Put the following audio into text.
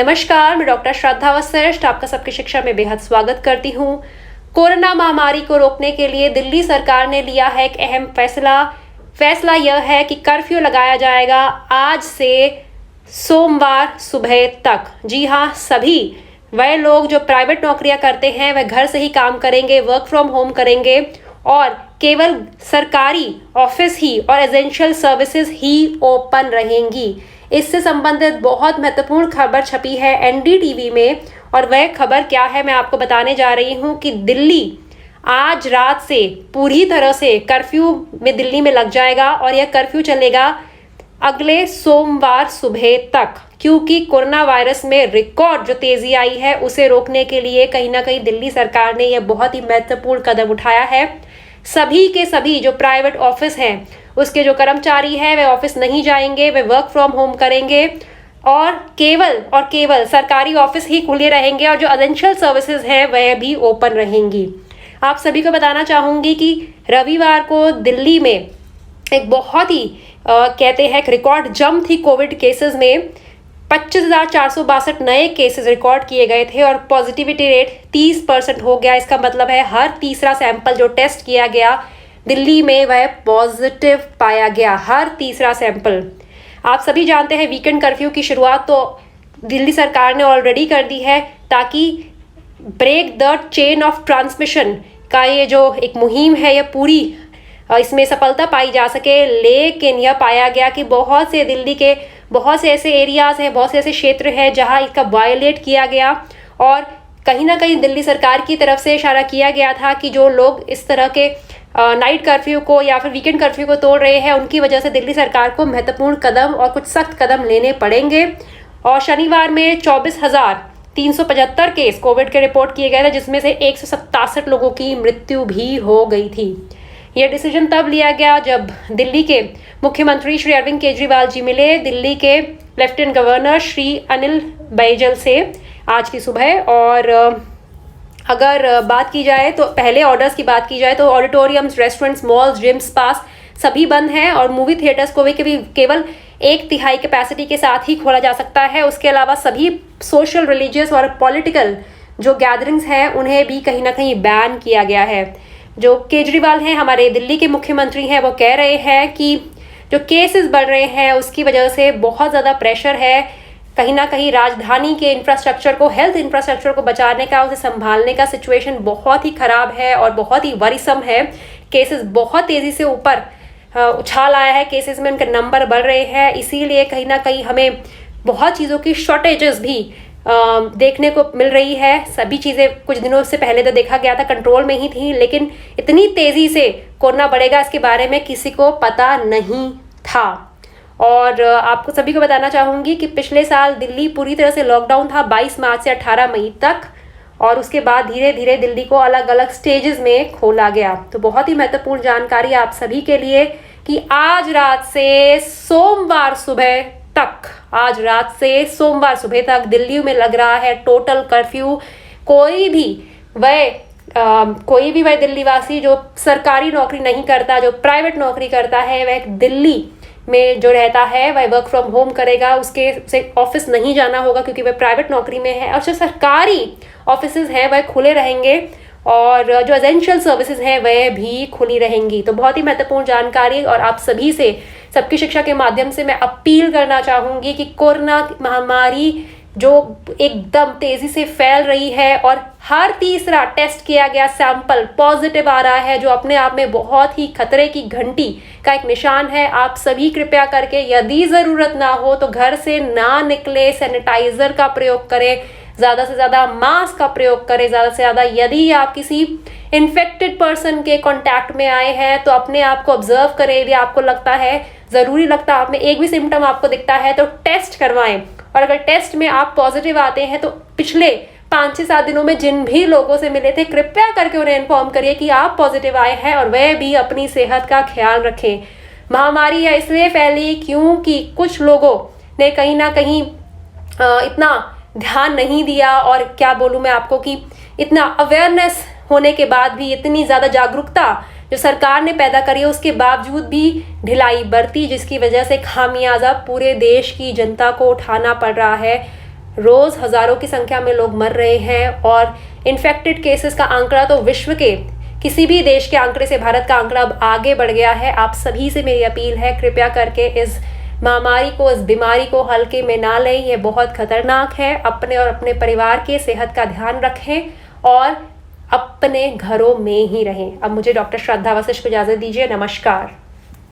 नमस्कार, मैं डॉक्टर श्रद्धा वशिष्ठ आपका सबकी शिक्षा में बेहद स्वागत करती हूँ। कोरोना महामारी को रोकने के लिए दिल्ली सरकार ने लिया है एक अहम फैसला यह है कि कर्फ्यू लगाया जाएगा आज से सोमवार सुबह तक। जी हाँ, सभी वह लोग जो प्राइवेट नौकरियां करते हैं वह घर से ही काम करेंगे, वर्क फ्रॉम होम करेंगे और केवल सरकारी ऑफिस ही और एसेंशियल सर्विसेज ही ओपन रहेंगी। इससे संबंधित बहुत महत्वपूर्ण खबर छपी है एनडीटीवी में और वह खबर क्या है मैं आपको बताने जा रही हूँ कि दिल्ली आज रात से पूरी तरह से कर्फ्यू में दिल्ली में लग जाएगा और यह कर्फ्यू चलेगा अगले सोमवार सुबह तक, क्योंकि कोरोना वायरस में रिकॉर्ड जो तेजी आई है उसे रोकने के लिए कहीं ना कहीं दिल्ली सरकार ने यह बहुत ही महत्वपूर्ण कदम उठाया है। सभी के सभी जो प्राइवेट ऑफिस हैं उसके जो कर्मचारी हैं वे ऑफिस नहीं जाएंगे, वे वर्क फ्रॉम होम करेंगे और केवल सरकारी ऑफिस ही खुले रहेंगे और जो एसेंशियल सर्विसेज हैं वह भी ओपन रहेंगी। आप सभी को बताना चाहूँगी कि रविवार को दिल्ली में एक बहुत ही कहते हैं रिकॉर्ड जंप थी। कोविड केसेस में 25,462 नए केसेस रिकॉर्ड किए गए थे और पॉजिटिविटी रेट 30% हो गया। इसका मतलब है हर तीसरा सैंपल जो टेस्ट किया गया दिल्ली में वह पॉजिटिव पाया गया, हर तीसरा सैंपल। आप सभी जानते हैं वीकेंड कर्फ्यू की शुरुआत तो दिल्ली सरकार ने ऑलरेडी कर दी है ताकि break the chain of transmission का ये जो एक मुहिम है यह पूरी इसमें सफलता पाई जा सके। लेकिन यह पाया गया कि बहुत से दिल्ली के बहुत से ऐसे एरियाज हैं, बहुत से ऐसे क्षेत्र हैं जहां इसका वायलेट किया गया और कहीं ना कहीं दिल्ली सरकार की तरफ से इशारा किया गया था कि जो लोग इस तरह के नाइट कर्फ्यू को या फिर वीकेंड कर्फ्यू को तोड़ रहे हैं उनकी वजह से दिल्ली सरकार को महत्वपूर्ण कदम और कुछ सख्त कदम लेने पड़ेंगे। और शनिवार में 24,375 केस कोविड के रिपोर्ट किए गए थे, जिसमें से 167 लोगों की मृत्यु भी हो गई थी। यह डिसीजन तब लिया गया जब दिल्ली के मुख्यमंत्री श्री अरविंद केजरीवाल जी मिले दिल्ली के लेफ्टिनेंट गवर्नर श्री अनिल बैजल से आज की सुबह। और अगर बात की जाए तो पहले ऑर्डर्स की बात की जाए तो ऑडिटोरियम्स, रेस्टोरेंट्स, मॉल्स, जिम्स, स्पास सभी बंद हैं और मूवी थिएटर्स को भी केवल 1/3 कैपेसिटी के साथ ही खोला जा सकता है। उसके अलावा सभी सोशल, रिलीजियस और पॉलिटिकल जो गैदरिंग्स हैं उन्हें भी कहीं ना कहीं बैन किया गया है। जो केजरीवाल हैं, हमारे दिल्ली के मुख्यमंत्री हैं, वो कह रहे हैं कि जो केसेस बढ़ रहे हैं उसकी वजह से बहुत ज़्यादा प्रेशर है कहीं ना कहीं राजधानी के इंफ्रास्ट्रक्चर को, हेल्थ इंफ्रास्ट्रक्चर को बचाने का, उसे संभालने का सिचुएशन बहुत ही खराब है और बहुत ही वरीसम है। केसेस बहुत तेज़ी से ऊपर उछाल आया है, केसेस में उनके नंबर बढ़ रहे हैं। इसीलिए कहीं ना कहीं हमें बहुत चीज़ों की शॉर्टेजेस भी देखने को मिल रही है। सभी चीज़ें कुछ दिनों से पहले तो देखा गया था कंट्रोल में ही थी, लेकिन इतनी तेज़ी से कोरोना बढ़ेगा इसके बारे में किसी को पता नहीं था। और आपको सभी को बताना चाहूँगी कि पिछले साल दिल्ली पूरी तरह से लॉकडाउन था 22 मार्च से 18 मई तक और उसके बाद धीरे धीरे दिल्ली को अलग अलग स्टेजेस में खोला गया। तो बहुत ही महत्वपूर्ण जानकारी आप सभी के लिए कि आज रात से सोमवार सुबह तक दिल्ली में लग रहा है टोटल कर्फ्यू। कोई भी वह दिल्लीवासी जो सरकारी नौकरी नहीं करता, जो प्राइवेट नौकरी करता है, वह दिल्ली में जो रहता है वह वर्क फ्रॉम होम करेगा। उसे ऑफिस नहीं जाना होगा क्योंकि वह प्राइवेट नौकरी में है और जो सरकारी ऑफिसेज हैं वह खुले रहेंगे और जो एसेंशियल सर्विसेज हैं वह भी खुली रहेंगी। तो बहुत ही महत्वपूर्ण जानकारी और आप सभी से सबकी शिक्षा के माध्यम से मैं अपील करना चाहूँगी कि कोरोना महामारी जो एकदम तेज़ी से फैल रही है और हर तीसरा टेस्ट किया गया सैंपल पॉजिटिव आ रहा है, जो अपने आप में बहुत ही खतरे की घंटी का एक निशान है। आप सभी कृपया करके यदि ज़रूरत ना हो तो घर से ना निकले, सैनिटाइज़र का प्रयोग करें, ज़्यादा से ज़्यादा मास्क का प्रयोग करें, ज़्यादा से ज़्यादा यदि आप किसी इन्फेक्टेड पर्सन के कांटेक्ट में आए हैं तो अपने आप को ऑब्जर्व करें। यदि आपको लगता है, ज़रूरी लगता है, आप में एक भी सिम्टम आपको दिखता है तो टेस्ट करवाएं और अगर टेस्ट में आप पॉजिटिव आते हैं तो पिछले 5 से 7 दिनों में जिन भी लोगों से मिले थे कृपया करके उन्हें इन्फॉर्म करिए कि आप पॉजिटिव आए हैं और वह भी अपनी सेहत का ख्याल रखें। महामारी है इसलिए फैली क्योंकि कुछ लोगों ने कहीं ना कहीं इतना ध्यान नहीं दिया और क्या बोलूँ मैं आपको कि इतना अवेयरनेस होने के बाद भी, इतनी ज़्यादा जागरूकता जो सरकार ने पैदा करी है उसके बावजूद भी ढिलाई बरती, जिसकी वजह से खामियाजा पूरे देश की जनता को उठाना पड़ रहा है। रोज हजारों की संख्या में लोग मर रहे हैं और इन्फेक्टेड केसेस का आंकड़ा तो विश्व के किसी भी देश के आंकड़े से भारत का आंकड़ा अब आगे बढ़ गया है। आप सभी से मेरी अपील है, कृपया करके इस महामारी को, इस बीमारी को हल्के में ना लें। ये बहुत खतरनाक है। अपने और अपने परिवार के सेहत का ध्यान रखें और अपने घरों में ही रहें। अब मुझे डॉक्टर श्रद्धा वशिष्ठ को इजाजत दीजिए। नमस्कार।